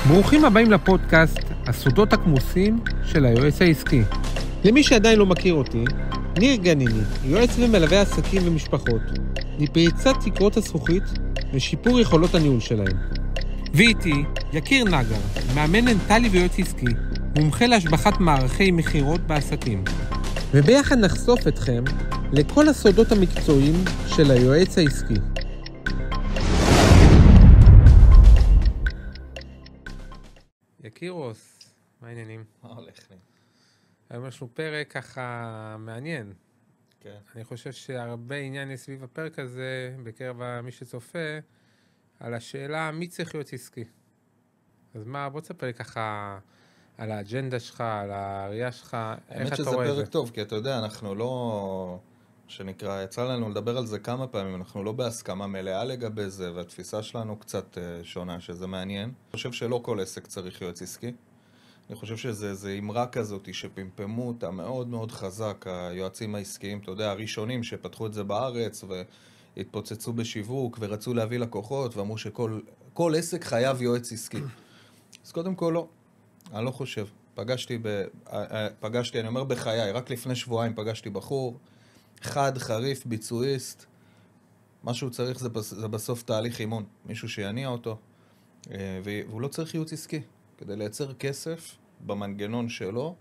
ברוכים הבאים לפודקאסט הסודות הכמוסים של היועץ העסקי. למי שעדיין לא מכיר אותי, ניר גניני, יועץ ומלווה עסקים ומשפחות, לפריצת תקרות הזכוכית ושיפור יכולות הניהול שלהם. ואיתי, יקיר נגר, מאמן מנטלי ויועץ עסקי, מומחה להשבחת מערכי מחירות בעסקים. וביחד נחשוף אתכם לכל הסודות המקצועיים של היועץ העסקי. יקירוס, מה העניינים? מה הולך לי? היום יש לנו פרק ככה מעניין. כן. אני חושב שהרבה עניין יש סביב הפרק הזה, בקרב מי שצופה, על השאלה מי צריך להיות עסקי. אז מה, בוא תספר לי ככה על האג'נדה שלך, על הראייה שלך, איך אתה רואה את זה? האמת שזה פרק טוב, כי אתה יודע, אנחנו לא, שנקרא, יצא לנו לדבר על זה כמה פעמים, אנחנו לא בהסכמה מלאה לגבי זה, והתפיסה שלנו קצת שונה, שזה מעניין. אני חושב שלא כל עסק צריך יועץ עסקי. אני חושב שזה אמרה כזאת שפמפמו אותה מאוד מאוד חזק, היועצים העסקיים, אתה יודע, הראשונים שפתחו את זה בארץ והתפוצצו בשיווק ורצו להביא לקוחות ואמרו שכל עסק חייב יועץ עסקי. אז קודם כל לא, אני לא חושב. פגשתי, אני אומר בחיי, רק לפני שבועיים פגשתי בחור, חד, חריף, ביצועיסט, מה שהוא צריך זה בסוף תהליך אימון, מישהו שיניע אותו, והוא לא צריך ייעוץ עסקי. כדי לייצר כסף במנגנון שלו,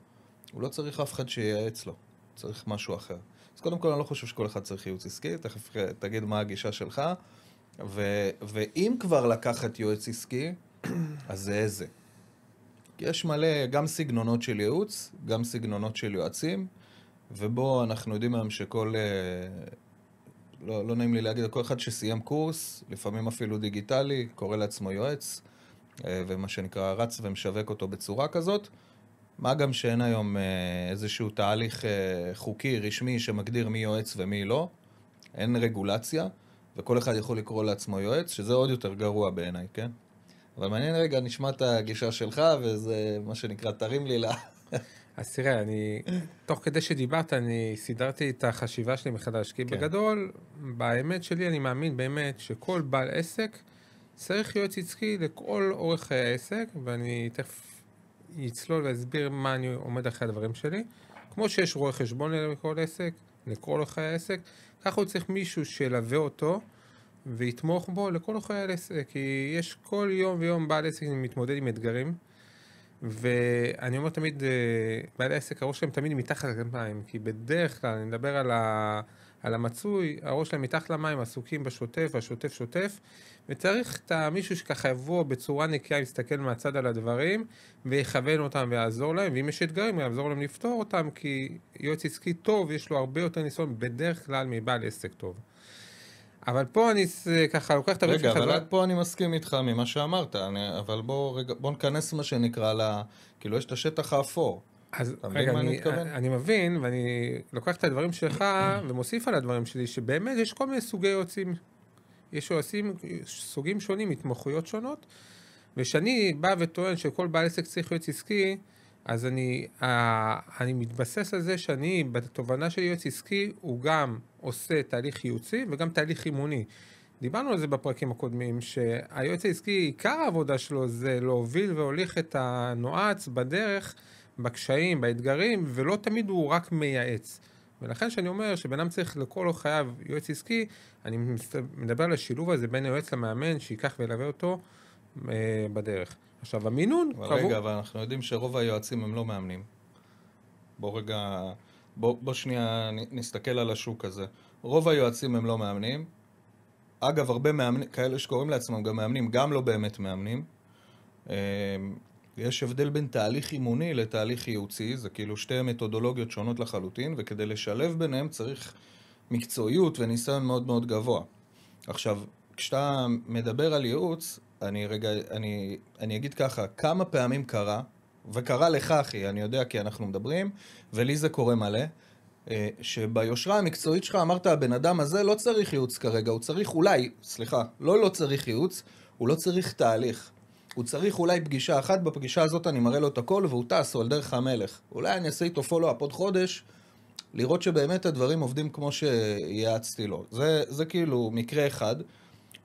הוא לא צריך אף אחד שייעץ לו, צריך משהו אחר. אז קודם כל אני לא חושב שכל אחד צריך ייעוץ עסקי, תכף תגיד מה הגישה שלך, ואם כבר לקחת יועץ עסקי, אז זה איזה. יש מלא גם סגנונות של ייעוץ, גם סגנונות של יועצים, ובו אנחנו יודעים היום שכל, לא נעים לי להגיד, כל אחד שסיים קורס, לפעמים אפילו דיגיטלי, קורא לעצמו יועץ, ומה שנקרא רץ ומשווק אותו בצורה כזאת. מה גם שאין היום איזשהו תהליך חוקי, רשמי, שמגדיר מי יועץ ומי לא. אין רגולציה, וכל אחד יכול לקרוא לעצמו יועץ, שזה עוד יותר גרוע בעיניי, כן? אבל מעניין רגע, נשמע את הגישה שלך, וזה מה שנקרא, תרים לי לה. אז תראה, תוך כדי שדיברת, אני סידרתי את החשיבה שלי מחדש, כי בגדול, באמת שלי אני מאמין באמת שכל בעל עסק צריך יועץ עסקי לכל אורך חיי העסק, ואני תכף אצלול ואסביר מה אני עומד אחרי הדברים שלי. כמו שיש רואה חשבון לכל עסק, לכל אורך חיי העסק, ככה הוא צריך מישהו שילווה אותו ויתמוך בו לכל אורך חיי העסק, כי יש כל יום ויום בעל עסק מתמודד עם אתגרים, ואני אומר תמיד, בעלי העסק, הראש שלהם תמיד מתחת למים, כי בדרך כלל, אני מדבר על המצוי, הראש שלהם מתחת למים, עסוקים בשוטף, והשוטף שוטף, וצריך את מישהו שככה יבוא בצורה נקייה, יסתכל מהצד על הדברים, ויכוון אותם ויעזור להם, ואם יש אתגרים, יעזור להם לפתור אותם, כי יועץ עסקי טוב, יש לו הרבה יותר ניסיון בדרך כלל מבעל עסק טוב. אבל פה אני ככה לוקח את הרצף חזרה. רגע, אבל פה אני מסכים איתך ממה שאמרת, אבל בוא נכנס מה שנקרא כאילו יש את השטח האפור. אז רגע, אני מבין, ואני לוקח את הדברים שלך ומוסיף על הדברים שלי, שבאמת יש כל מיני סוגי יועצים. יש יועצים, סוגים שונים, התמחויות שונות, ושאני בא וטוען שכל בעל עסק צריך יועץ עסקי, אז אני מתבסס על זה שאני, בתובנה של יועץ עסקי, הוא גם עושה תהליך ייעוצי וגם תהליך אימוני. דיברנו על זה בפרקים הקודמים, שהיועץ העסקי, עיקר העבודה שלו זה להוביל והוליך את הנועץ בדרך, בקשיים, באתגרים, ולא תמיד הוא רק מייעץ. ולכן שאני אומר שבנם צריך לכל אורך חייו יועץ עסקי, אני מדבר על השילוב הזה בין היועץ למאמן, שיקח וילווה אותו בדרך. עכשיו, המינון... רגע, אבל אנחנו יודעים שרוב היועצים הם לא מאמנים. בוא שנייה נסתכל על השוק הזה. רוב היועצים הם לא מאמנים. אגב, הרבה מאמנים, כאלה שקוראים לעצמם גם מאמנים, גם לא באמת מאמנים. יש הבדל בין תהליך אימוני לתהליך ייעוצי, זה כאילו שתי מתודולוגיות שונות לחלוטין, וכדי לשלב ביניהם צריך מקצועיות וניסיון מאוד מאוד גבוה. עכשיו, כשאתה מדבר על ייעוץ, אני אגיד ככה, כמה פעמים קרה, וקרה לך אחי, אני יודע כי אנחנו מדברים, ולי זה קורה מלא, שביושרה המקצועית שלך אמרת, הבן אדם הזה לא צריך ייעוץ כרגע, הוא צריך לא צריך ייעוץ, הוא לא צריך תהליך. הוא צריך אולי פגישה אחת, בפגישה הזאת אני מראה לו את הכל, והוא טס, או על דרך המלך. אולי אני אעשה איתו פולו-אפ עוד חודש, לראות שבאמת הדברים עובדים כמו שיעצתי לו. זה כאילו מקרה אחד,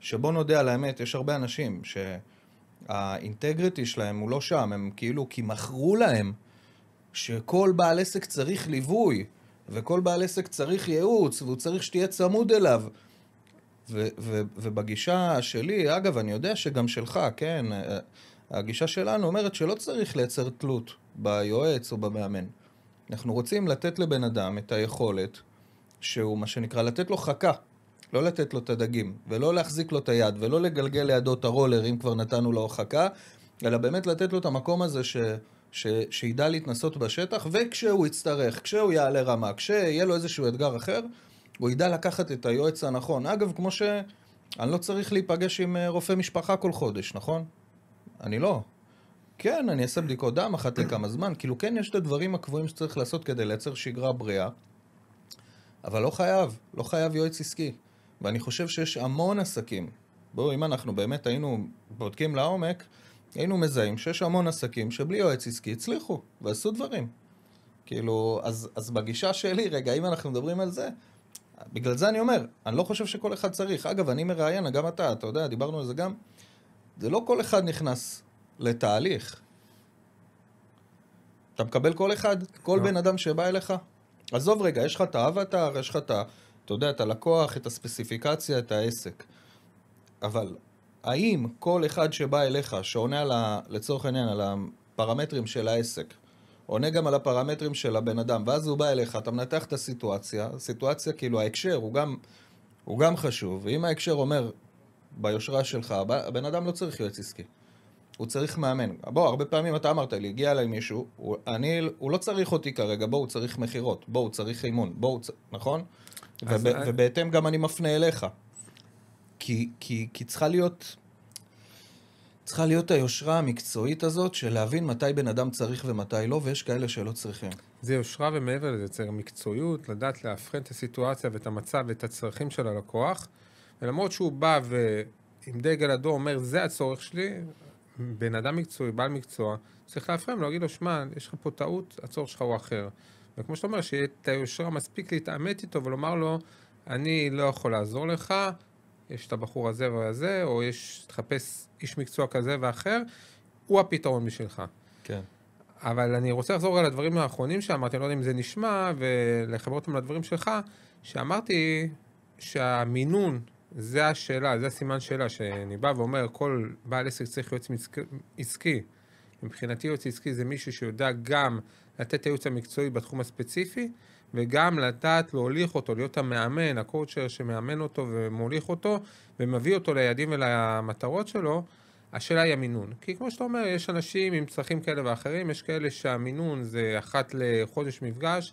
שבו נודע על האמת, יש הרבה אנשים האינטגריטי שלהם הוא לא שם, הם כאילו, כי מכרו להם שכל בעל עסק צריך ליווי, וכל בעל עסק צריך ייעוץ, והוא צריך שתהיה צמוד אליו. ובגישה שלי, אגב, אני יודע שגם שלך, כן, הגישה שלנו אומרת שלא צריך לייצר תלות ביועץ או במאמן. אנחנו רוצים לתת לבן אדם את היכולת, שהוא מה שנקרא, לתת לו חכה, לא לתת לו את הדגים, ולא להחזיק לו את היד, ולא לגלגל לידו את הרולר, אם כבר נתנו לו חכה, אלא באמת לתת לו את המקום הזה שידע להתנסות בשטח, וכשהוא יצטרך, כשהוא יעלה רמה, כשיהיה לו איזשהו אתגר אחר, הוא ידע לקחת את היועץ הנכון. אגב, כמו אני לא צריך להיפגש עם רופא משפחה כל חודש, נכון? אני לא. כן, אני אעשה בדיקות דם אחת לכמה זמן, כאילו כן יש את הדברים הקבועים שצריך לעשות כדי לייצר שגרה בריאה, אבל לא חייב יועץ עסקי. ואני חושב שיש המון עסקים. בואו, אם אנחנו באמת היינו בודקים לעומק, היינו מזהים שיש המון עסקים שבלי יועץ עסקי הצליחו ועשו דברים. כאילו, אז בגישה שלי, רגע, אם אנחנו מדברים על זה, בגלל זה אני אומר, אני לא חושב שכל אחד צריך. אגב, אני מראיין, גם אתה יודע, דיברנו על זה גם, זה לא כל אחד נכנס לתהליך. אתה מקבל כל אחד, כל בן אדם שבא אליך. עזוב רגע, יש לך את האבטר, יש לך אתה יודע, את הלקוח, את הספציפיקציה, את העסק. אבל האם כל אחד שבא אליך, שעונה לצורך העניין על הפרמטרים של העסק, עונה גם על הפרמטרים של הבן אדם, ואז הוא בא אליך, אתה מנתח את הסיטואציה כאילו ההקשר הוא גם חשוב, ואם ההקשר אומר ביושרה שלך, הבן אדם לא צריך יועץ עסקי, הוא צריך מאמן. בוא, הרבה פעמים אתה אמרת לי, הגיע אליי מישהו, הוא לא צריך אותי כרגע, בוא, הוא צריך מחירות, בוא, הוא צריך אימון, נכון? ובהתאם גם אני מפנה אליך. כי צריכה להיות היושרה המקצועית הזאת של להבין מתי בן אדם צריך ומתי לא, ויש כאלה שלא צריכים. זה יושרה ומעבר לזה, צריך מקצועיות, לדעת להבחן את הסיטואציה ואת המצב ואת הצרכים של הלקוח, ולמרות שהוא בא ועם דגל אדום אומר, זה הצורך שלי, בן אדם מקצועי, בעל מקצוע, צריך להפרם, להגיד לו, שמע, יש לך פה טעות, הצורך שלך הוא אחר. וכמו שאתה אומר, שיהיה את היושרה מספיק להתעמת איתו ולומר לו, אני לא יכול לעזור לך, יש את הבחור הזה והזה, או תחפש איש מקצוע כזה ואחר, הוא הפתרון בשבילך. כן. אבל אני רוצה לחזור על הדברים האחרונים שאמרתי, אני לא יודע אם זה נשמע, ולחבר אותם לדברים שלך, שאמרתי שהמינון, זה השאלה, זה הסימן שאלה, שאני בא ואומר, כל בעל עסק צריך יועץ עסקי. מבחינתי יועץ עסקי זה מישהו שיודע גם לתת הייעוץ המקצועי בתחום הספציפי, וגם לדעת להוליך אותו, להיות המאמן, הקואוצ'ר שמאמן אותו ומוליך אותו, ומביא אותו ליעדים ולמטרות שלו. השאלה היא המינון. כי כמו שאתה אומר, יש אנשים עם צרכים כאלה ואחרים, יש כאלה שהמינון זה אחת לחודש מפגש,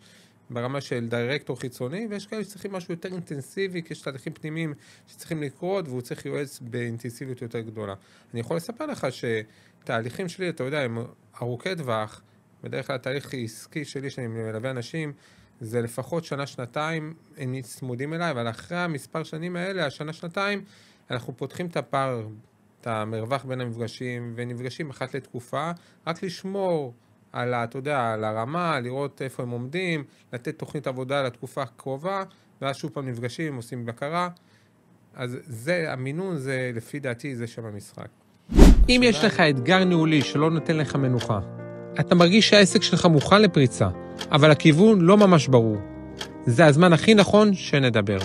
ברמה של דירקטור חיצוני, ויש כאלה שצריכים משהו יותר אינטנסיבי, כי יש תהליכים פנימיים שצריכים לקרות, והוא צריך יועץ באינטנסיביות יותר גדולה. אני יכול לספר לך שתהליכים שלי, אתה יודע, הם ארוכי טווח, בדרך כלל התהליך העסקי שלי, שאני מלווה אנשים, זה לפחות שנה-שנתיים, הם צמודים אליי, אבל אחרי המספר שנים האלה, השנה-שנתיים, אנחנו פותחים את הפער, את המרווח בין המפגשים, ונפגשים אחת לתקופה, רק לשמור על, אתה יודע, על הרמה, לראות איפה הם עומדים, לתת תוכנית עבודה לתקופה הקרובה, ואז שוב פעם נפגשים, עושים בקרה. אז זה, המינון זה, לפי דעתי, זה שם המשחק. אם יש לך אתגר ניהולי שלא נותן לך מנוחה, אתה מרגיש שהעסק שלך מוכן לפריצה, אבל הכיוון לא ממש ברור. זה הזמן הכי נכון שנדבר.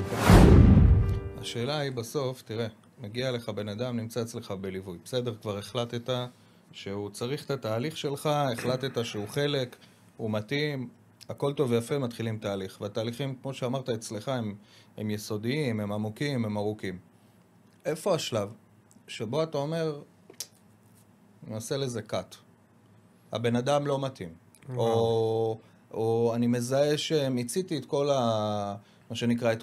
השאלה היא בסוף, תראה, מגיע לך בן אדם, נמצא אצלך בליווי. בסדר, כבר החלטת שהוא צריך את התהליך שלך, החלטת שהוא חלק, הוא מתאים, הכל טוב ויפה, מתחילים תהליך. והתהליכים, כמו שאמרת אצלך, הם יסודיים, הם עמוקים, הם ארוכים. איפה השלב שבו אתה אומר, נעשה לזה קאט. הבן אדם לא מתאים. או אני מזהה שמיציתי את כל מה שנקרא,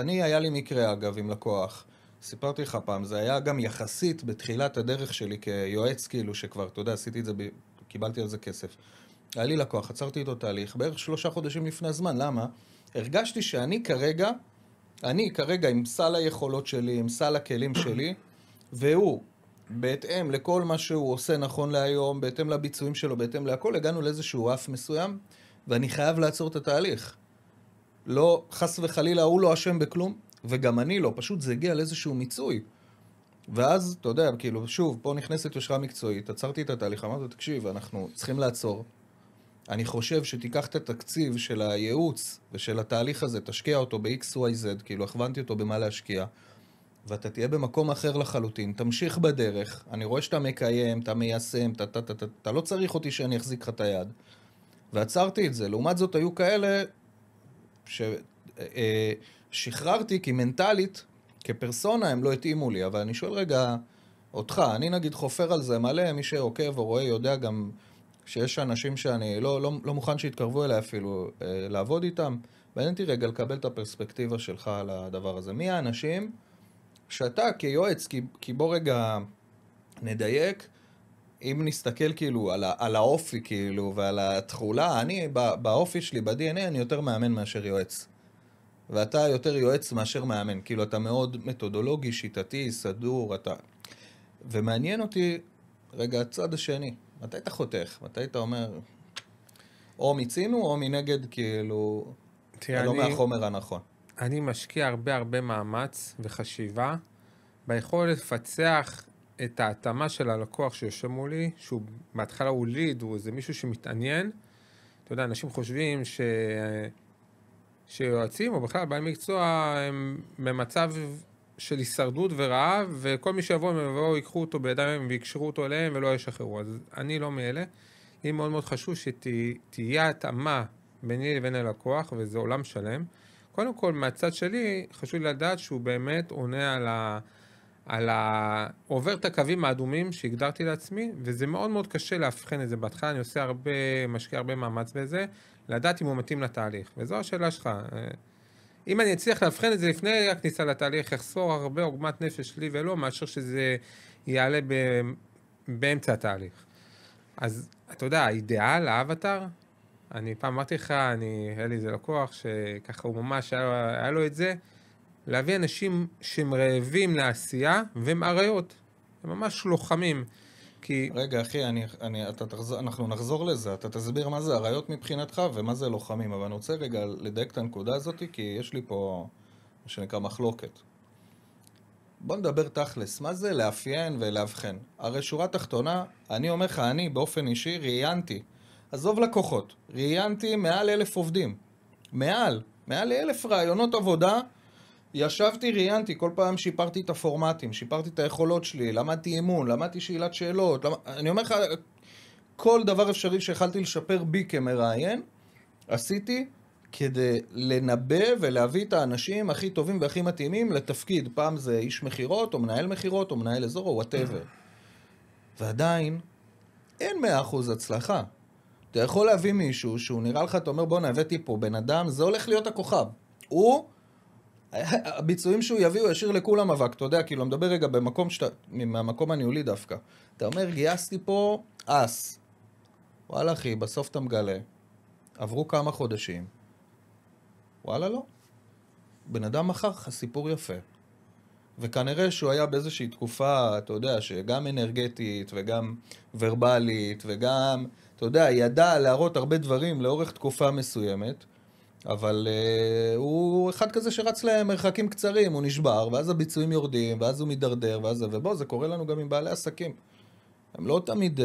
היה לי מקרה אגב עם לקוח. סיפרתי לך פעם, זה היה גם יחסית בתחילת הדרך שלי כיועץ, כאילו שכבר, אתה יודע, עשיתי את זה, קיבלתי על זה כסף. היה לי לקוח, עצרתי איתו תהליך, בערך 3 חודשים לפני הזמן, למה? הרגשתי שאני כרגע עם סל היכולות שלי, עם סל הכלים שלי, והוא, בהתאם לכל מה שהוא עושה נכון להיום, בהתאם לביצועים שלו, בהתאם להכל, הגענו לאיזשהו רף מסוים, ואני חייב לעצור את התהליך. לא, חס וחלילה, הוא לא אשם בכלום, וגם אני לא, פשוט זה הגיע לאיזשהו מיצוי. ואז, אתה יודע, כאילו, שוב, פה נכנסת יושרה מקצועית, עצרתי את התהליך, אמרתי, תקשיב, אנחנו צריכים לעצור. אני חושב שתיקח את התקציב של הייעוץ ושל התהליך הזה, תשקיע אותו ב-XYZ, כאילו, הכוונתי אותו במה להשקיע, ואתה תהיה במקום אחר לחלוטין, תמשיך בדרך, אני רואה שאתה מקיים, אתה מיישם, אתה לא צריך אותי שאני אחזיק לך את היד. ועצרתי את זה. לעומת זאת, היו כאלה ששחררתי כי מנטלית, כפרסונה, הם לא התאימו לי. אבל אני שואל רגע, אותך, אני נגיד חופר על זה מלא, מי שעוקב או רואה יודע גם שיש אנשים שאני לא מוכן שיתקרבו אליי אפילו לעבוד איתם. מעניין אותי רגע לקבל את הפרספקטיבה שלך על הדבר הזה. מי האנשים שאתה כיועץ, כי בוא רגע נדייק, אם נסתכל כאילו על האופי כאילו ועל התחולה, אני באופי שלי, ב-DNA, אני יותר מאמן מאשר יועץ. ואתה יותר יועץ מאשר מאמן. כאילו אתה מאוד מתודולוגי, שיטתי, סדור, אתה... ומעניין אותי, רגע, הצד השני, מתי אתה חותך? מתי אתה אומר, או מיצינו או מנגד כאילו, לא מהחומר הנכון. אני משקיע הרבה מאמץ וחשיבה ביכולת לפצח את ההתאמה של הלקוח שיושב מולי, שהוא בהתחלה הוא ליד, הוא איזה מישהו שמתעניין. אתה יודע, אנשים חושבים שיועצים או בכלל בעלי מקצוע הם במצב של הישרדות ורעב, וכל מי שיבוא הם יבואו, ייקחו אותו בידיים ויקשרו אותו אליהם ולא ישחררו. אז אני לא מאלה. לי מאוד מאוד חשוב שתהיה התאמה ביני לבין הלקוח, וזה עולם שלם. קודם כל, מהצד שלי, חשוב לי לדעת שהוא באמת עונה עובר את הקווים האדומים שהגדרתי לעצמי, וזה מאוד מאוד קשה להבחן את זה. בהתחלה אני משקיע הרבה מאמץ בזה, לדעת אם הוא מתאים לתהליך. וזו השאלה שלך. אם אני אצליח להבחן את זה לפני הכניסה לתהליך, יחסור הרבה עוגמת נפש לי ולא, מאשר שזה יעלה באמצע התהליך. אז אתה יודע, האידיאל, האבטר, אני פעם אמרתי לך, היה לי איזה לקוח שככה הוא ממש היה לו את זה, להביא אנשים שהם רעבים לעשייה והם אריות, הם ממש לוחמים. כי... רגע אחי, אנחנו נחזור לזה, אתה תסביר מה זה אריות מבחינתך ומה זה לוחמים, אבל אני רוצה רגע לדייק את הנקודה הזאת, כי יש לי פה מה שנקרא מחלוקת. בוא נדבר תכלס, מה זה לאפיין ולהבחן? הרי שורה תחתונה, אני אומר לך, אני באופן אישי ראיינתי, עזוב לקוחות, ראיינתי מעל 1,000 עובדים, מעל 1,000 רעיונות עבודה, ישבתי, ראיינתי, כל פעם שיפרתי את הפורמטים, שיפרתי את היכולות שלי, למדתי אימון, למדתי שאלת שאלות, אני אומר לך, כל דבר אפשרי שיכלתי לשפר בי כמראיין, עשיתי כדי לנבא ולהביא את האנשים הכי טובים והכי מתאימים לתפקיד. פעם זה איש מחירות, או מנהל מחירות, או מנהל אזור, או whatever. ועדיין, אין 100% הצלחה. אתה יכול להביא מישהו שהוא נראה לך, אתה אומר, בוא נבאתי פה בן אדם, זה הולך להיות הכוכב. הביצועים שהוא יביא, הוא ישאיר לכולם אבק, אתה יודע, כאילו, אני מדבר רגע מהמקום הניהולי דווקא. אתה אומר, גייסתי פה אס. וואלה אחי, בסוף אתה מגלה. עברו כמה חודשים. וואלה לא. בן אדם מכר לך סיפור יפה. וכנראה שהוא היה באיזושהי תקופה, אתה יודע, שגם אנרגטית וגם ורבלית וגם, אתה יודע, ידע להראות הרבה דברים לאורך תקופה מסוימת, אבל הוא אחד כזה שרץ להם מרחקים קצרים, הוא נשבר, ואז הביצועים יורדים, ואז הוא מדרדר, ובוא, זה קורה לנו גם עם בעלי עסקים. הם לא תמיד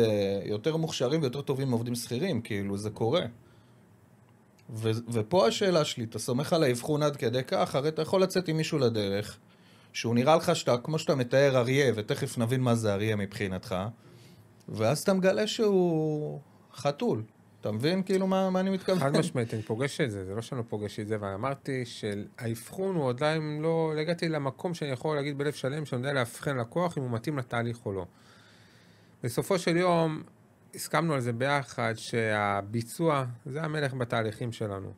יותר מוכשרים ויותר טובים מעובדים שכירים, כאילו זה קורה. ופה השאלה שלי, אתה סומך על האבחון עד כדי כך, הרי אתה יכול לצאת עם מישהו לדרך, שהוא נראה לך כמו שאתה מתאר אריה, ותכף נבין מה זה אריה מבחינתך, ואז אתה מגלה שהוא חתול. אתה מבין כאילו מה אני מתכוון? חד משמעית, אני פוגש את זה, זה לא שאני לא פוגש את זה, ואמרתי שהאבחון הוא עדיין לא הגעתי למקום שאני יכול להגיד בלב שלם, שאני יודע להבחן לקוח אם הוא מתאים לתהליך או לא. בסופו של יום, הסכמנו על זה ביחד, שהביצוע זה המלך בתהליכים שלנו.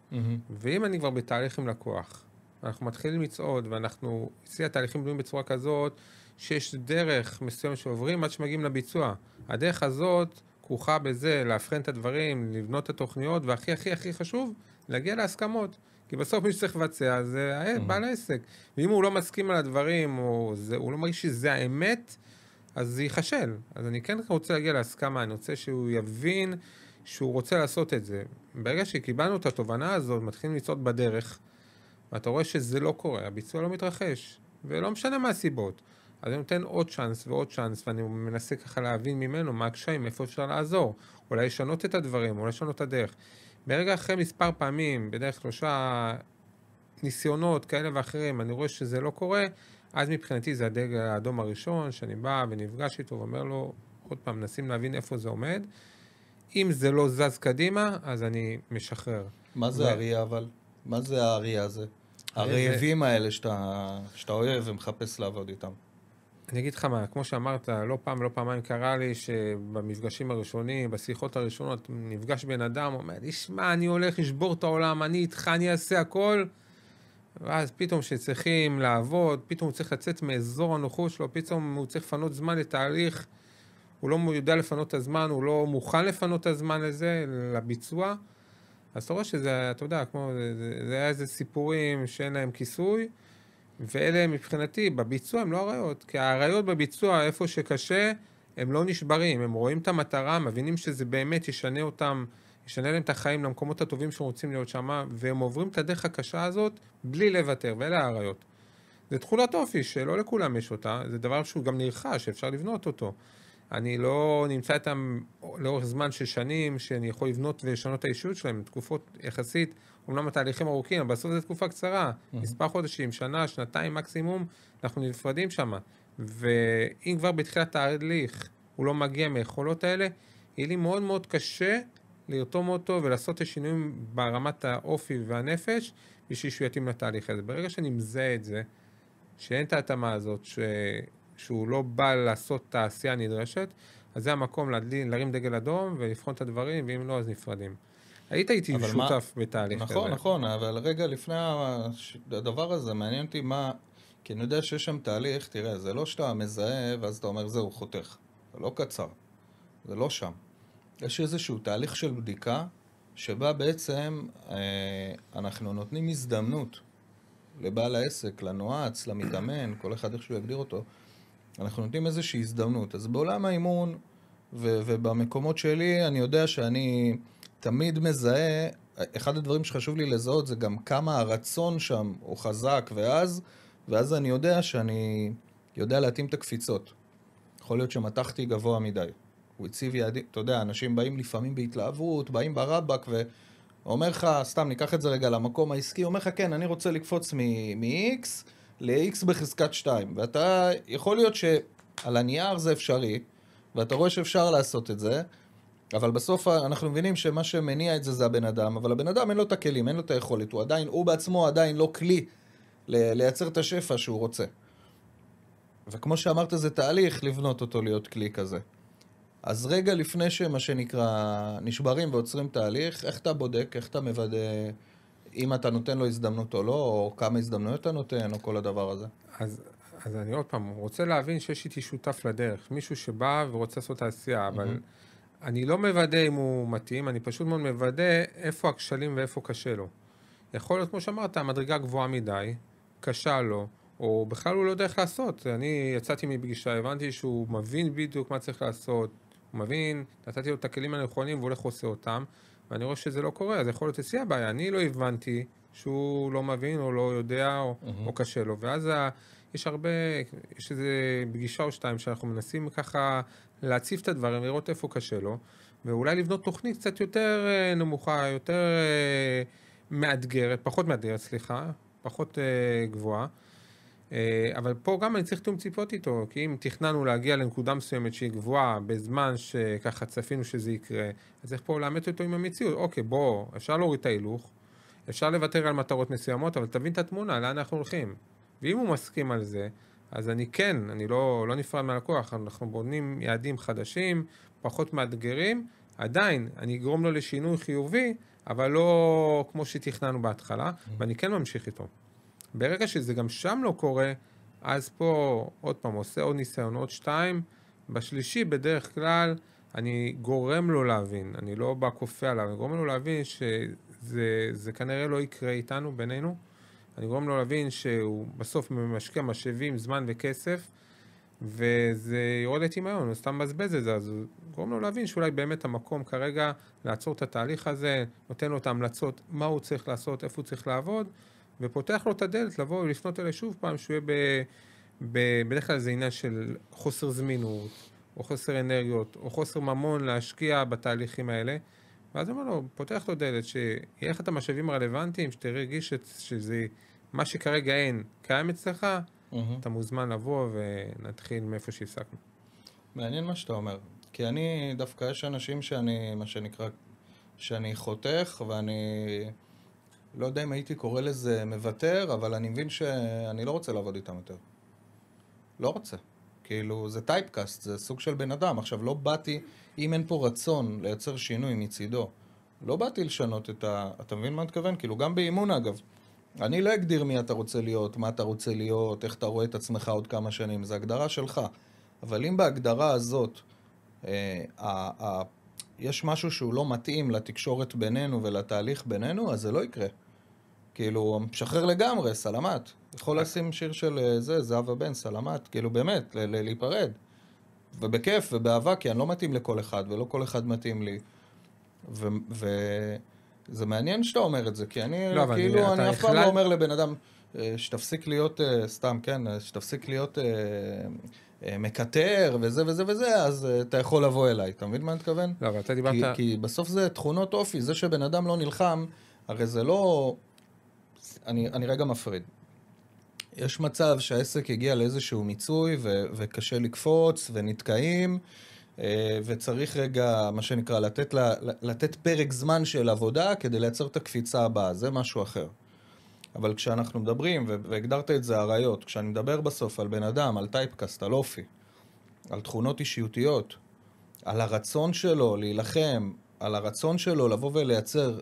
ואם אני כבר בתהליך עם לקוח, אנחנו מתחילים לצעוד, ואנחנו, אצלי התהליכים בנויים בצורה כזאת, שיש דרך מסוים שעוברים עד שמגיעים לביצוע. הדרך הזאת כרוכה בזה, להבחן את הדברים, לבנות את התוכניות, והכי הכי הכי חשוב, להגיע להסכמות. כי בסוף מי שצריך לבצע זה בעל העסק. ואם הוא לא מסכים על הדברים, או הוא לא מרגיש שזה האמת, אז זה ייחשל. אז אני כן רוצה להגיע להסכמה, אני רוצה שהוא יבין שהוא רוצה לעשות את זה. ברגע שקיבלנו את התובנה הזאת, מתחילים לצעוד בדרך, ואתה רואה שזה לא קורה, הביצוע לא מתרחש, ולא משנה מה הסיבות. אז אני נותן עוד צ'אנס ועוד צ'אנס, ואני מנסה ככה להבין ממנו מה הקשיים, איפה אפשר לעזור, אולי לשנות את הדברים, אולי לשנות את הדרך. ברגע אחרי מספר פעמים, בדרך 3 ניסיונות כאלה ואחרים, אני רואה שזה לא קורה, אז מבחינתי זה הדגל האדום הראשון, שאני בא ונפגש איתו ואומר לו, עוד פעם, מנסים להבין איפה זה עומד. אם זה לא זז קדימה, אז אני משחרר. מה זה הראייה אבל? מה זה הראייה הזה? הרעבים האלה שאתה אוהב ומחפש לעבוד איתם. אני אגיד לך מה, כמו שאמרת, לא פעם, לא פעמיים קרה לי שבמפגשים הראשונים, בשיחות הראשונות, נפגש בן אדם, אומר, תשמע, אני הולך לשבור את העולם, אני איתך, אני אעשה הכל. ואז פתאום שצריכים לעבוד, פתאום הוא צריך לצאת מאזור הנוחות שלו, פתאום הוא צריך לפנות זמן לתהליך, הוא לא יודע לפנות את הזמן, הוא לא מוכן לפנות את הזמן לזה, לביצוע. אז אתה רואה שזה, אתה יודע, כמו, זה היה איזה סיפורים שאין להם כיסוי, ואלה מבחינתי, בביצוע הם לא הראיות, כי הראיות בביצוע, איפה שקשה, הם לא נשברים, הם רואים את המטרה, מבינים שזה באמת ישנה אותם, ישנה להם את החיים למקומות הטובים שהם רוצים להיות שם, והם עוברים את הדרך הקשה הזאת בלי לוותר, ואלה הראיות. זה תכולת אופי שלא לכולם יש אותה, זה דבר שהוא גם נרחש, שאפשר לבנות אותו. אני לא נמצא איתם לאורך זמן של שנים, שאני יכול לבנות ולשנות את האישיות שלהם, תקופות יחסית, אומנם התהליכים ארוכים, אבל בסוף זו תקופה קצרה, מספר חודשים, שנה, שנתיים מקסימום, אנחנו נפרדים שם. ואם כבר בתחילת תהליך הוא לא מגיע מהיכולות האלה, יהיה לי מאוד מאוד קשה לרתום אותו ולעשות את השינויים ברמת האופי והנפש, בשביל שהוא יתאים לתהליך הזה. ברגע שאני מזהה את זה, שאין את ההתאמה הזאת, שהוא לא בא לעשות את העשייה הנדרשת, אז זה המקום להרים דגל אדום ולבחון את הדברים, ואם לא, אז נפרדים. היית איתי שותף בתהליך כזה. נכון, נכון, אבל רגע לפני הדבר הזה, מעניין אותי מה, כי אני יודע שיש שם תהליך, תראה, זה לא שאתה מזהה, ואז אתה אומר, זהו, חותך. זה לא קצר. זה לא שם. יש איזשהו תהליך של בדיקה, שבה בעצם אנחנו נותנים הזדמנות לבעל העסק, לנועץ, למתאמן, כל אחד איך שהוא יגדיר אותו, אנחנו נותנים איזושהי הזדמנות. אז בעולם האימון ובמקומות שלי, אני יודע שאני תמיד מזהה, אחד הדברים שחשוב לי לזהות זה גם כמה הרצון שם הוא חזק ואז אני יודע שאני יודע להתאים את הקפיצות. יכול להיות שמתחתי גבוה מדי. הוא הציב יעדים, אתה יודע, אנשים באים לפעמים בהתלהבות, באים ברבק ואומר לך, סתם ניקח את זה רגע למקום העסקי, אומר לך כן, אני רוצה לקפוץ מ-X ל-X בחזקת 2, ואתה, יכול להיות שעל הנייר זה אפשרי, ואתה רואה שאפשר לעשות את זה, אבל בסוף אנחנו מבינים שמה שמניע את זה זה הבן אדם, אבל הבן אדם אין לו את הכלים, אין לו את היכולת, הוא בעצמו עדיין לא כלי לייצר את השפע שהוא רוצה. וכמו שאמרת, זה תהליך לבנות אותו להיות כלי כזה. אז רגע לפני שמה שנקרא נשברים ועוצרים תהליך, איך אתה בודק, איך אתה מוודא אם אתה נותן לו הזדמנות או לא, או כמה הזדמנויות אתה נותן, או כל הדבר הזה? אז אני עוד פעם רוצה להבין שיש איתי שותף לדרך, מישהו שבא ורוצה לעשות את העשייה, אבל אני לא מוודא אם הוא מתאים, אני פשוט מאוד מוודא איפה הכשלים ואיפה קשה לו. יכול להיות, כמו שאמרת, המדרגה גבוהה מדי, קשה לו, או בכלל הוא לא יודע איך לעשות. אני יצאתי מפגישה, הבנתי שהוא מבין בדיוק מה צריך לעשות, הוא מבין, נתתי לו את הכלים הנכונים והוא הולך עושה אותם, ואני רואה שזה לא קורה, אז יכול להיות אצלי הבעיה. אני לא הבנתי שהוא לא מבין או לא יודע או קשה לו, ואז יש איזה פגישה או שתיים שאנחנו מנסים ככה להציף את הדברים, לראות איפה קשה לו, ואולי לבנות תוכנית קצת יותר נמוכה, יותר מאתגרת, פחות גבוהה. אבל פה גם אני צריך תאום ציפות איתו, כי אם תכננו להגיע לנקודה מסוימת שהיא גבוהה בזמן שככה צפינו שזה יקרה, אז צריך פה לאמת אותו עם המציאות. אוקיי, בוא, אפשר להוריד את ההילוך, אפשר לוותר על מטרות מסוימות, אבל תבין את התמונה, לאן אנחנו הולכים. ואם הוא מסכים על זה, אז אני לא נפרד מהלקוח, אנחנו בונים יעדים חדשים, פחות מאתגרים, עדיין אני אגרום לו לשינוי חיובי, אבל לא כמו שתכננו בהתחלה, ואני כן ממשיך איתו. ברגע שזה גם שם לא קורה, אז פה עוד פעם עושה עוד ניסיון, עוד 2, בשלישי בדרך כלל אני גורם לו להבין, אני לא בא כופה עליו, אני גורם לו להבין שזה כנראה לא יקרה איתנו, בינינו, אני גורם לו להבין שהוא בסוף משקיע משאבים, זמן וכסף, וזה יורד לטמיון, הוא סתם מבזבז את זה, אז הוא גורם לו להבין שאולי באמת המקום כרגע לעצור את התהליך הזה, נותן לו את ההמלצות, מה הוא צריך לעשות, איפה הוא צריך לעבוד, ופותח לו את הדלת לבוא ולפנות אליי שוב פעם שהוא יהיה בדרך כלל זה עניין של חוסר זמינות, או חוסר אנרגיות, או חוסר ממון להשקיע בתהליכים האלה, ואז אומר לו, פותח לו דלת, שיהיה לך את המשאבים הרלוונטיים, שתרגיש שזה מה שכרגע אין, קיים אצלך, אתה מוזמן לבוא ונתחיל מאיפה שהפסקנו. מעניין מה שאתה אומר, כי אני, דווקא יש אנשים שאני, מה שנקרא, שאני חותך, ואני לא יודע אם הייתי קורא לזה מוותר, אבל אני מבין שאני לא רוצה לעבוד איתם יותר. לא רוצה. כאילו, זה טייפקאסט, זה סוג של בן אדם. עכשיו, לא באתי, אם אין פה רצון לייצר שינוי מצידו, לא באתי לשנות את אתה מבין מה אני מתכוון? כאילו, גם באימון, אגב. אני לא אגדיר מי אתה רוצה להיות, מה אתה רוצה להיות, איך אתה רואה את עצמך עוד כמה שנים. זה הגדרה שלך. אבל אם בהגדרה הזאת, יש משהו שהוא לא מתאים לתקשורת בינינו ולתהליך בינינו, אז זה לא יקרה. כאילו, משחרר לגמרי, סלמת. יכול לשים שיר של זהבה בן, סלמת, כאילו באמת, להיפרד. ובכיף ובאהבה, כי אני לא מתאים לכל אחד, ולא כל אחד מתאים לי. וזה מעניין שאתה אומר את זה, כי אני, כאילו, אני אף פעם לא אומר לבן אדם, שתפסיק להיות, סתם, כן, שתפסיק להיות מקטר וזה וזה וזה, אז אתה יכול לבוא אליי. אתה מבין מה אני מתכוון? לא, אבל אתה דיברת... כי בסוף זה תכונות אופי, זה שבן אדם לא נלחם, הרי זה לא... אני רגע מפריד. יש מצב שהעסק הגיע לאיזשהו מיצוי וקשה לקפוץ ונתקעים, וצריך רגע, מה שנקרא, לתת פרק זמן של עבודה כדי לייצר את הקפיצה הבאה. זה משהו אחר. אבל כשאנחנו מדברים, והגדרת את זה הראיות, כשאני מדבר בסוף על בן אדם, על טייפקאסט, על אופי, על תכונות אישיותיות, על הרצון שלו להילחם, על הרצון שלו לבוא ולייצר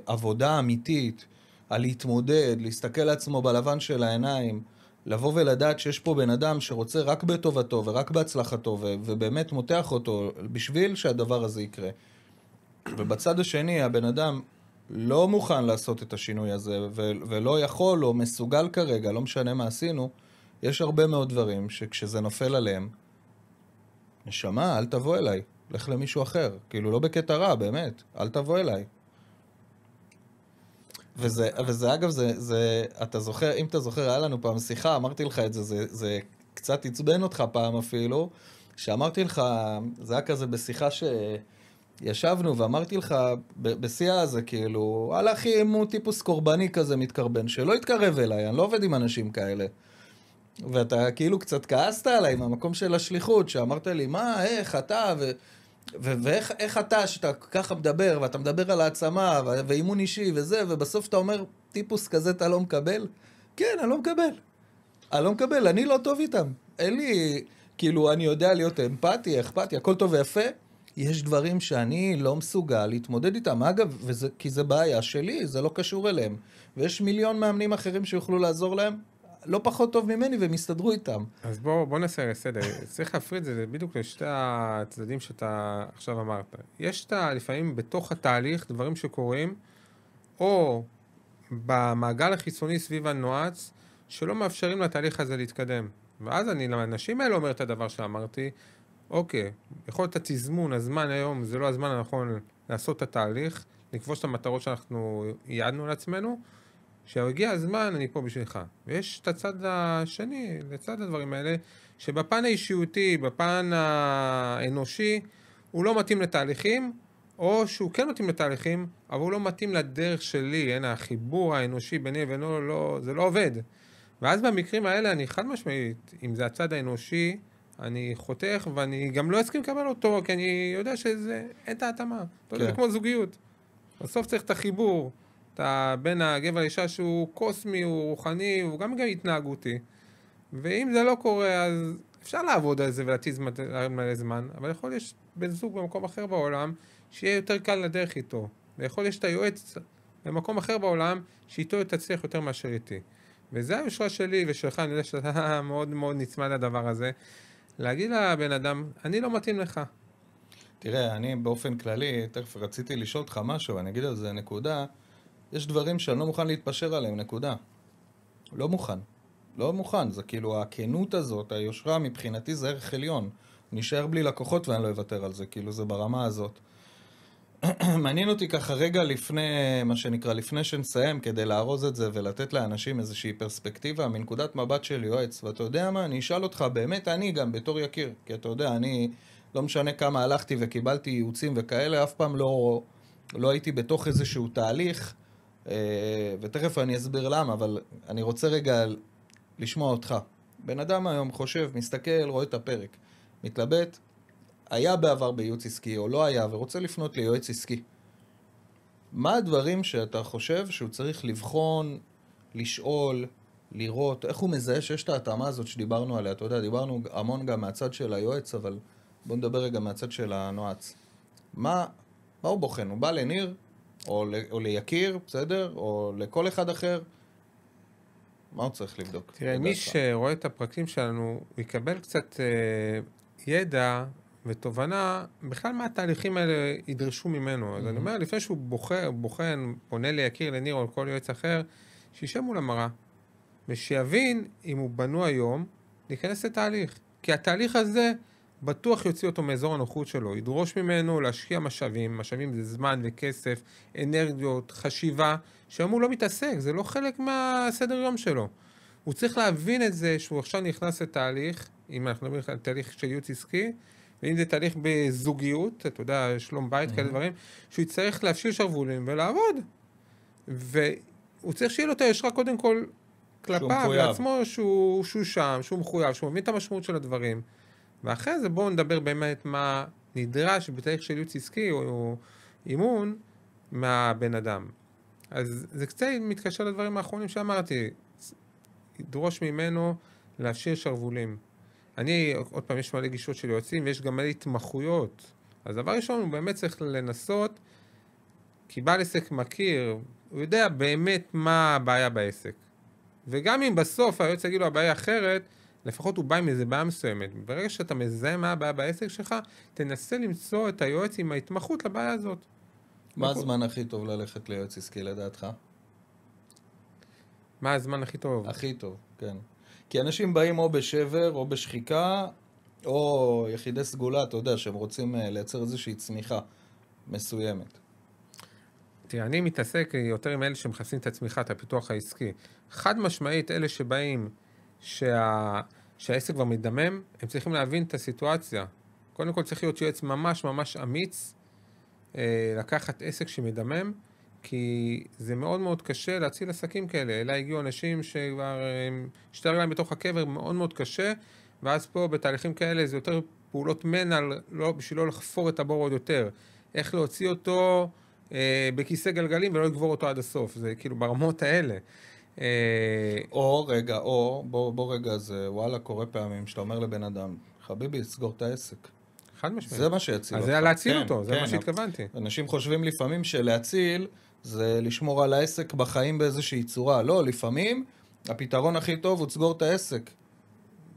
עבודה אמיתית, על להתמודד, להסתכל לעצמו בלבן של העיניים, לבוא ולדעת שיש פה בן אדם שרוצה רק בטובתו ורק בהצלחתו ובאמת מותח אותו בשביל שהדבר הזה יקרה. ובצד השני, הבן אדם לא מוכן לעשות את השינוי הזה ולא יכול או מסוגל כרגע, לא משנה מה עשינו, יש הרבה מאוד דברים שכשזה נופל עליהם, נשמה, אל תבוא אליי, לך למישהו אחר. כאילו לא בקטע רע, באמת, אל תבוא אליי. וזה אגב, אתה זוכר, אם אתה זוכר, היה לנו פעם שיחה, אמרתי לך את זה, זה קצת עצבן אותך פעם אפילו, שאמרתי לך, זה היה כזה בשיחה שישבנו, ואמרתי לך, בשיחה הזה, כאילו, אחי, אם הוא טיפוס קורבני כזה מתקרבן, שלא יתקרב אליי, אני לא עובד עם אנשים כאלה. ואתה כאילו קצת כעסת עליי מהמקום של השליחות, שאמרת לי, מה, איך אתה, ואיך אתה, שאתה ככה מדבר, ואתה מדבר על העצמה, ואימון אישי וזה, ובסוף אתה אומר, טיפוס כזה אתה לא מקבל? כן, אני לא מקבל. אני לא מקבל, אני לא טוב איתם. אין לי, כאילו, אני יודע להיות אמפתי, אכפתי, הכל טוב ויפה. יש דברים שאני לא מסוגל להתמודד איתם. אגב, כי זה בעיה שלי, זה לא קשור אליהם. ויש מיליון מאמנים אחרים שיוכלו לעזור להם, לא פחות טוב ממני, והם יסתדרו איתם. אז בוא נעשה סדר. צריך להפריד את זה בדיוק לשתי הצדדים שאתה עכשיו אמרת. יש לפעמים בתוך התהליך דברים שקורים, או במעגל החיצוני סביב הנועץ, שלא מאפשרים לתהליך הזה להתקדם. ואז אני לאנשים האלה אומר את הדבר שאמרתי, אוקיי, יכול להיות התזמון, הזמן היום, זה לא הזמן הנכון לעשות את התהליך, לכבוש את המטרות שאנחנו יעדנו לעצמנו, שהגיע הזמן, אני פה בשבילך. ויש את הצד השני, לצד הדברים האלה, שבפן האישיותי, בפן האנושי, הוא לא מתאים לתהליכים, או שהוא כן מתאים לתהליכים, אבל הוא לא מתאים לדרך שלי, החיבור האנושי ביני ובינו, זה לא עובד. ואז במקרים האלה, אני חד משמעית, אם זה הצד האנושי, אני חותך, ואני גם לא אסכים לקבל אותו, כי אני יודע שזה, אין את ההתאמה. זה כמו זוגיות. בסוף צריך את החיבור. אתה בין הגבר לאישה שהוא קוסמי, הוא רוחני, הוא גם התנהגותי. ואם זה לא קורה, אז אפשר לעבוד על זה ולהתיז מלא זמן, אבל יכול להיות בן זוג במקום אחר בעולם, שיהיה יותר קל לדרך איתו. ויכול להיות שאתה יועץ במקום אחר בעולם, שאיתו תצליח יותר מאשר איתי. וזה היושרה שלי ושלך, אני יודע שאתה מאוד מאוד נצמד לדבר הזה, להגיד לבן אדם, אני לא מתאים לך. תראה, אני באופן כללי, תכף רציתי לשאול אותך משהו, אני אגיד על זה נקודה, יש דברים שאני לא מוכן להתפשר עליהם, נקודה. לא מוכן. לא מוכן. זה כאילו, הכנות הזאת, היושרה מבחינתי זה ערך עליון. נשאר בלי לקוחות ואני לא אוותר על זה, כאילו זה ברמה הזאת. מעניין אותי ככה רגע לפני, מה שנקרא, לפני שנסיים, כדי לארוז את זה ולתת לאנשים איזושהי פרספקטיבה מנקודת מבט של יועץ. ואתה יודע מה, אני אשאל אותך, באמת אני גם בתור יקיר, כי אתה יודע, אני לא משנה כמה הלכתי וקיבלתי ייעוצים וכאלה, אף פעם לא הייתי בתוך איזשהו תהליך, ותכף אני אסביר למה, אבל אני רוצה רגע לשמוע אותך. בן אדם היום חושב, מסתכל, רואה את הפרק, מתלבט, היה בעבר בייעוץ עסקי או לא היה, ורוצה לפנות ליועץ עסקי. מה הדברים שאתה חושב שהוא צריך לבחון, לשאול, לראות, איך הוא מזהה שיש את ההתאמה הזאת שדיברנו עליה? אתה יודע, דיברנו המון גם מהצד של היועץ, אבל בוא נדבר רגע מהצד של הנועץ. מה הוא בוחן? הוא בא לניר, או ליקיר, בסדר? או לכל אחד אחר? מה הוא צריך לבדוק? תראה, מי שרואה את הפרקים שלנו, הוא יקבל קצת ידע ותובנה, בכלל מה התהליכים האלה ידרשו ממנו. אז אני אומר, לפני שהוא בוחן, פונה ליקיר, לניר או לכל יועץ אחר, שישב מול המראה, ושיבין אם הוא בנו היום, להיכנס לתהליך. כי התהליך הזה בטוח יוציא אותו מאזור הנוחות שלו, ידרוש ממנו להשקיע משאבים, משאבים זה זמן וכסף, אנרגיות, חשיבה, שהיום הוא לא מתעסק, זה לא חלק מהסדר יום שלו. הוא צריך להבין את זה שהוא עכשיו נכנס לתהליך, אם אנחנו מדברים על תהליך של ייעוץ עסקי, ואם זה תהליך בזוגיות, אתה יודע, שלום בית, כאלה דברים, שהוא יצטרך להפשיל שרוולים ולעבוד. והוא צריך שיהיה לו את היושרה קודם כל כלפיו, לעצמו שהוא שם, שהוא מחויב, שהוא מבין את המשמעות של הדברים. ואחרי זה בואו נדבר באמת מה נדרש בתהליך של ייעוץ עסקי או אימון מהבן אדם. אז זה קצת מתקשר לדברים האחרונים שאמרתי, ידרוש ממנו להפשיל שרוולים. עוד פעם, יש מלא גישות של יועצים, ויש גם מלא התמחויות. אז דבר ראשון, הוא באמת צריך לנסות, כי בעל עסק מכיר, הוא יודע באמת מה הבעיה בעסק. וגם אם בסוף היועץ יגיד לו הבעיה אחרת, לפחות הוא בא עם איזה בעיה מסוימת. ברגע שאתה מזהה מה הבעיה בעסק שלך, תנסה למצוא את היועץ עם ההתמחות לבעיה הזאת. מה הזמן הכי טוב ללכת ליועץ עסקי לדעתך? מה הזמן הכי טוב? הכי טוב, כן. כי אנשים באים או בשבר, או בשחיקה, או יחידי סגולה, אתה יודע, שהם רוצים לייצר איזושהי צמיחה מסוימת. תראה, אני מתעסק יותר עם אלה שמחפשים את הצמיחה, את הפיתוח העסקי. חד משמעית, אלה שבאים שהעסק כבר מדמם, הם צריכים להבין את הסיטואציה. קודם כל צריך להיות יועץ ממש ממש אמיץ, לקחת עסק שמדמם, כי זה מאוד מאוד קשה להציל עסקים כאלה. אלה הגיעו אנשים שכבר שתי רגליים בתוך הקבר, מאוד מאוד קשה, ואז פה בתהליכים כאלה זה יותר פעולות מנע, בשביל לא לחפור את הבור עוד יותר. איך להוציא אותו בכיסא גלגלים ולא לגבור אותו עד הסוף. זה כאילו ברמות האלה. בוא רגע, זה וואלה קורה פעמים שאתה אומר לבן אדם, חביבי, סגור את העסק. חד משמעית. זה מה שיציל אותך. אז זה להציל אותו, זה מה שהתכוונתי. אנשים חושבים לפעמים שלהציל זה לשמור על העסק בחיים באיזושהי צורה. לא, לפעמים הפתרון הכי טוב הוא סגור את העסק.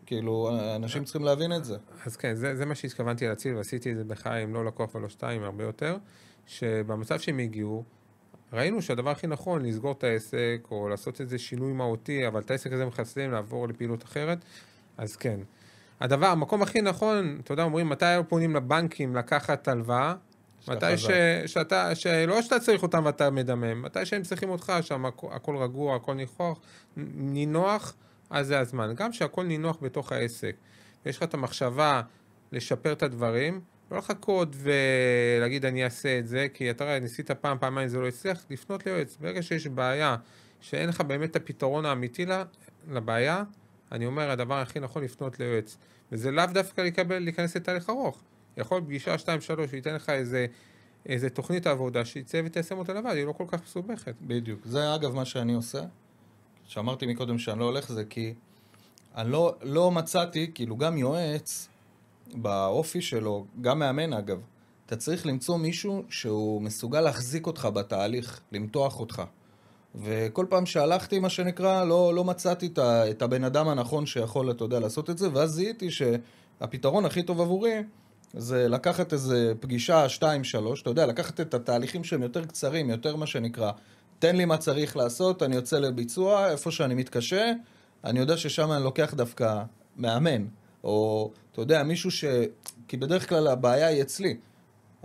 כאילו, אנשים צריכים להבין את זה. אז כן, זה מה שהתכוונתי להציל, ועשיתי את זה בחיים, לא לקוח ולא שתיים, הרבה יותר, שבמצב שהם הגיעו, ראינו שהדבר הכי נכון לסגור את העסק, או לעשות איזה שינוי מהותי, אבל את העסק הזה מחסלים, לעבור לפעילות אחרת, אז כן. המקום הכי נכון, אתה יודע, אומרים, מתי פונים לבנקים לקחת הלוואה? מתי לא שאתה צריך אותם ואתה מדמם, מתי שהם צריכים אותך, שם הכל רגוע, הכל נינוח, אז זה הזמן. גם שהכל נינוח בתוך העסק, ויש לך את המחשבה לשפר את הדברים, לא לחכות ולהגיד אני אעשה את זה, כי אתה רואה, ניסית פעמיים זה לא יצליח, לפנות ליועץ. ברגע שיש בעיה, שאין לך באמת את הפתרון האמיתי לבעיה, אני אומר, הדבר הכי נכון לפנות ליועץ. וזה לאו דווקא להיכנס לתהליך ארוך. יכול פגישה 2-3, וייתן לך איזה תוכנית עבודה, שיצא ותיישם אותה לבד, היא לא כל כך מסובכת. בדיוק. זה אגב מה שאני עושה. שאמרתי מקודם שאני לא הולך זה כי אני לא מצאתי, כאילו גם יועץ, באופי שלו, גם מאמן אגב, אתה צריך למצוא מישהו שהוא מסוגל להחזיק אותך בתהליך, למתוח אותך. וכל פעם שהלכתי, מה שנקרא, לא מצאתי את הבן אדם הנכון שיכול, אתה יודע, לעשות את זה, ואז זיהיתי שהפתרון הכי טוב עבורי זה לקחת איזה פגישה 2-3, אתה יודע, לקחת את התהליכים שהם יותר קצרים, יותר מה שנקרא, תן לי מה צריך לעשות, אני יוצא לביצוע, איפה שאני מתקשה, אני יודע ששם אני לוקח דווקא מאמן, או אתה יודע, מישהו כי בדרך כלל הבעיה היא אצלי.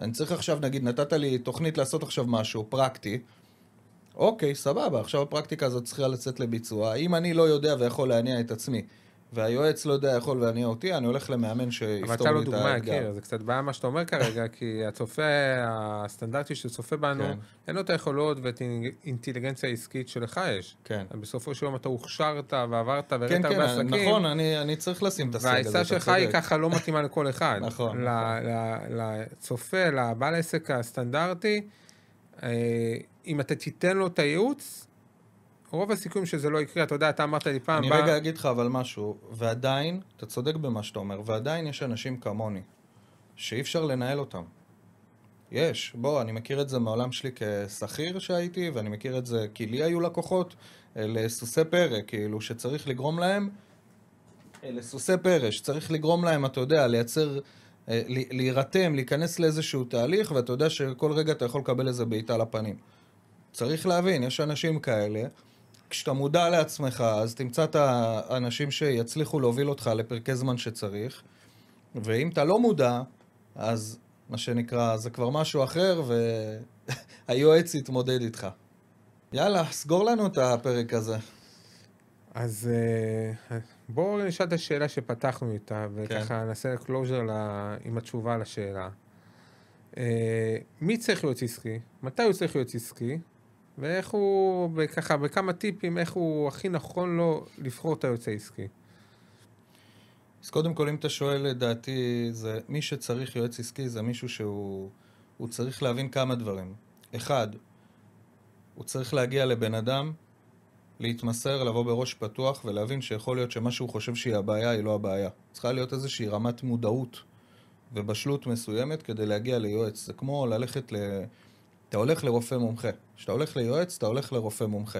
אני צריך עכשיו, נגיד, נתת לי תוכנית לעשות עכשיו משהו פרקטי, אוקיי, סבבה, עכשיו הפרקטיקה הזאת צריכה לצאת לביצוע. אם אני לא יודע ויכול להניע את עצמי, והיועץ לא יודע יכול להניע אותי, אני הולך למאמן אבל שיפתור אתה לא לי את דוגמה, האתגר. יקיר, זה קצת בעיה מה שאתה אומר כרגע, כי הצופה הסטנדרטי שצופה בנו, כן. אין לו את היכולות ואת האינטליגנציה העסקית שלך יש. כן. בסופו של יום אתה הוכשרת ועברת וראית כן, הרבה עסקים. נכון, אני צריך לשים את הסייג הזה, והעצה שלך היא ככה לא מתאימה לכל אחד. נכון. לצופה, לבעל העסק הסטנדרטי, אם אתה תיתן לו את הייעוץ, רוב הסיכויים שזה לא יקרה. אתה יודע, אתה אמרת לי פעם, אני רגע אגיד לך אבל משהו, ועדיין, אתה צודק במה שאתה אומר, ועדיין יש אנשים כמוני, שאי אפשר לנהל אותם. יש, בוא, אני מכיר את זה מעולם שלי כשכיר שהייתי, ואני מכיר את זה כי לי היו לקוחות, לסוסי פרא, כאילו, שצריך לגרום להם, לסוסי פרא, שצריך לגרום להם, אתה יודע, לייצר, להירתם, להיכנס לאיזשהו תהליך, ואתה יודע שכל רגע אתה יכול לקבל איזה בעיטה לפנים. צריך להבין, יש אנשים כאלה, כשאתה מודע לעצמך, אז תמצא את האנשים שיצליחו להוביל אותך לפרקי זמן שצריך, ואם אתה לא מודע, אז מה שנקרא, זה כבר משהו אחר, והיועץ יתמודד איתך. יאללה, סגור לנו את הפרק הזה. אז בואו נשאל את השאלה שפתחנו איתה, וככה נעשה קלוז'ר עם התשובה לשאלה. מי צריך להיות עסקי? מתי הוא צריך להיות עסקי? ואיך הוא, ככה, בכמה טיפים, איך הוא הכי נכון לו לבחור את היועץ העסקי? אז קודם כל, אם אתה שואל לדעתי, זה מי שצריך יועץ עסקי זה מישהו שהוא צריך להבין כמה דברים. אחד, הוא צריך להגיע לבן אדם, להתמסר, לבוא בראש פתוח ולהבין שיכול להיות שמה שהוא חושב שהיא הבעיה היא לא הבעיה. צריכה להיות איזושהי רמת מודעות ובשלות מסוימת כדי להגיע ליועץ. זה כמו ללכת אתה הולך לרופא מומחה. כשאתה הולך ליועץ, אתה הולך לרופא מומחה.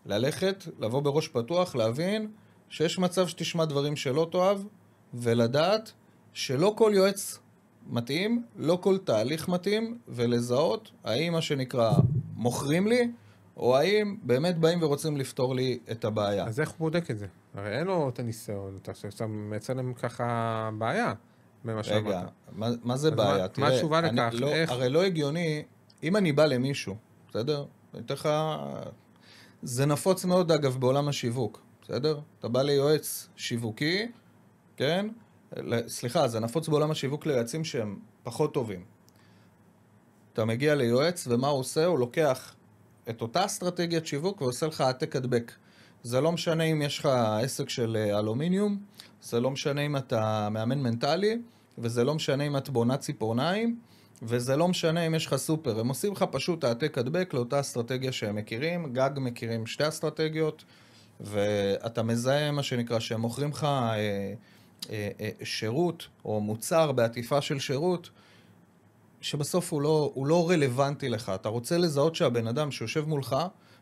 ללכת, לבוא בראש פתוח, להבין שיש מצב שתשמע דברים שלא תאהב, ולדעת שלא כל יועץ מתאים, לא כל תהליך מתאים, ולזהות האם מה שנקרא מוכרים לי, או האם באמת באים ורוצים לפתור לי את הבעיה. אז איך הוא בודק את זה? הרי אין לו את הניסיון, אתה מייצר להם ככה בעיה במה שאמרת. רגע, מה זה בעיה? מה התשובה לכך? הרי לא הגיוני, אם אני בא למישהו, בסדר? אני אתן לך... זה נפוץ מאוד אגב בעולם השיווק, בסדר? אתה בא ליועץ שיווקי, כן? סליחה, זה נפוץ בעולם השיווק ליועצים שהם פחות טובים. אתה מגיע ליועץ ומה הוא עושה? הוא לוקח את אותה אסטרטגיית שיווק ועושה לך העתק הדבק. זה לא משנה אם יש לך עסק של אלומיניום, זה לא משנה אם אתה מאמן מנטלי, וזה לא משנה אם את בונה ציפורניים, וזה לא משנה אם יש לך סופר. הם עושים לך פשוט העתק הדבק לאותה אסטרטגיה שהם מכירים, גג מכירים שתי אסטרטגיות, ואתה מזהה מה שנקרא שהם מוכרים לך שירות או מוצר בעטיפה של שירות, שבסוף הוא לא רלוונטי לך. אתה רוצה לזהות שהבן אדם שיושב מולך,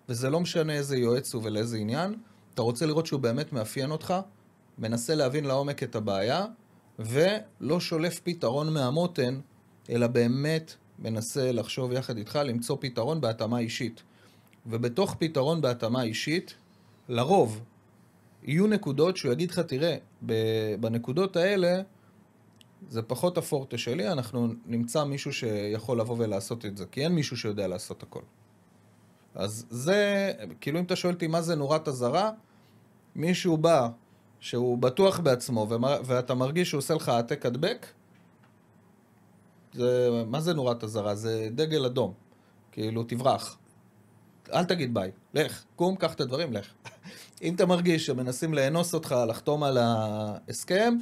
וזה לא משנה איזה יועץ הוא ולאיזה עניין, אתה רוצה לראות שהוא באמת מאפיין אותך, מנסה להבין לעומק את הבעיה, ולא שולף פתרון מהמותן, אלא באמת מנסה לחשוב יחד איתך, למצוא פתרון בהתאמה אישית. ובתוך פתרון בהתאמה אישית, לרוב, יהיו נקודות שהוא יגיד לך, תראה, בנקודות האלה, זה פחות הפורטה שלי, אנחנו נמצא מישהו שיכול לבוא ולעשות את זה, כי אין מישהו שיודע לעשות הכל. אז זה, כאילו אם אתה שואל אותי מה זה נורת אזהרה, מישהו בא שהוא בטוח בעצמו, ואתה מרגיש שהוא עושה לך העתק הדבק, מה זה נורת אזהרה? זה דגל אדום. כאילו, תברח. אל תגיד ביי. לך. קום, קח את הדברים, לך. אם אתה מרגיש שמנסים לאנוס אותך, לחתום על ההסכם,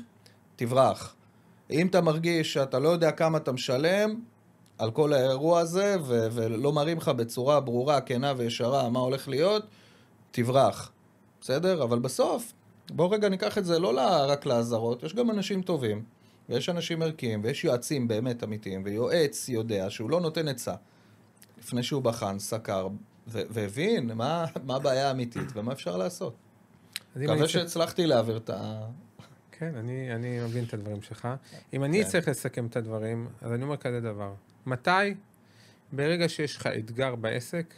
תברח. אם אתה מרגיש שאתה לא יודע כמה אתה משלם על כל האירוע הזה, ולא מראים לך בצורה ברורה, כנה וישרה מה הולך להיות, תברח. בסדר? אבל בסוף, בוא רגע ניקח את זה לא רק להזהרות, יש גם אנשים טובים, ויש אנשים ערכיים, ויש יועצים באמת אמיתיים, ויועץ יודע שהוא לא נותן עצה, לפני שהוא בחן, סקר, והבין מה הבעיה האמיתית, ומה אפשר לעשות. מקווה שהצלחתי להעביר את כן, אני מבין את הדברים שלך. אם אני צריך לסכם את הדברים, אז אני אומר כזה דבר. מתי? ברגע שיש לך אתגר בעסק,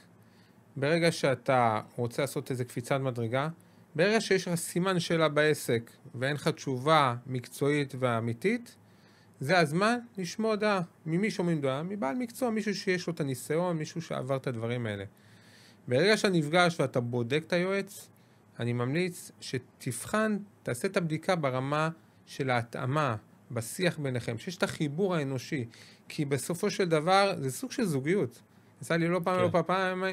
ברגע שאתה רוצה לעשות איזו קפיצת מדרגה, ברגע שיש לך סימן שאלה בעסק, ואין לך תשובה מקצועית ואמיתית, זה הזמן לשמוע דעה. ממי שומעים דעה? מבעל מקצוע, מישהו שיש לו את הניסיון, מישהו שעבר את הדברים האלה. ברגע שאתה נפגש ואתה בודק את היועץ, אני ממליץ שתבחן, תעשה את הבדיקה ברמה של ההתאמה, בשיח ביניכם, שיש את החיבור האנושי, כי בסופו של דבר זה סוג של זוגיות. יצא לי לא פעם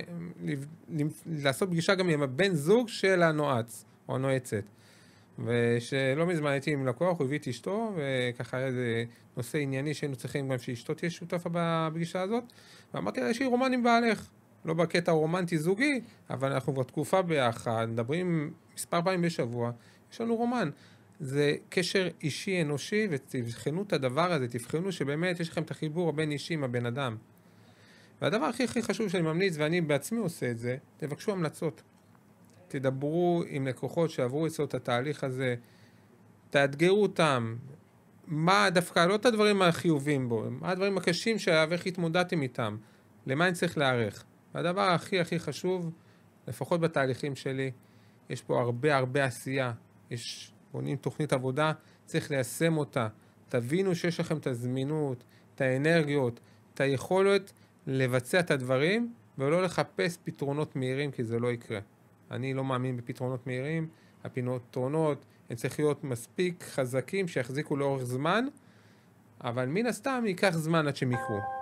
לעשות פגישה גם עם הבן זוג של הנועץ, או הנועצת. ושלא מזמן הייתי עם לקוח, הוא הביא את אשתו, וככה היה איזה נושא ענייני שהיינו צריכים גם שאשתו תהיה שותפה בפגישה הזאת, ואמרתי לה, יש לי רומן עם בעלך. לא בקטע רומנטי זוגי, אבל אנחנו כבר תקופה ביחד, מדברים מספר פעמים בשבוע, יש לנו רומן. זה קשר אישי אנושי, ותבחנו את הדבר הזה, תבחנו שבאמת יש לכם את החיבור הבין אישי עם הבן אדם. והדבר הכי חשוב שאני ממליץ, ואני בעצמי עושה את זה, תבקשו המלצות. תדברו עם לקוחות שעברו אצלו את התהליך הזה, תאתגרו אותם, מה דווקא, לא את הדברים החיובים בו, מה הדברים הקשים ואיך התמודדתם איתם, למה אני צריך להערך. והדבר הכי חשוב, לפחות בתהליכים שלי, יש פה הרבה עשייה, בונים תוכנית עבודה, צריך ליישם אותה, תבינו שיש לכם את הזמינות, את האנרגיות, את היכולת לבצע את הדברים, ולא לחפש פתרונות מהירים, כי זה לא יקרה. אני לא מאמין בפתרונות מהירים, הפתרונות הם צריכים להיות מספיק חזקים, שיחזיקו לאורך זמן, אבל מן הסתם ייקח זמן עד שהם יקרו.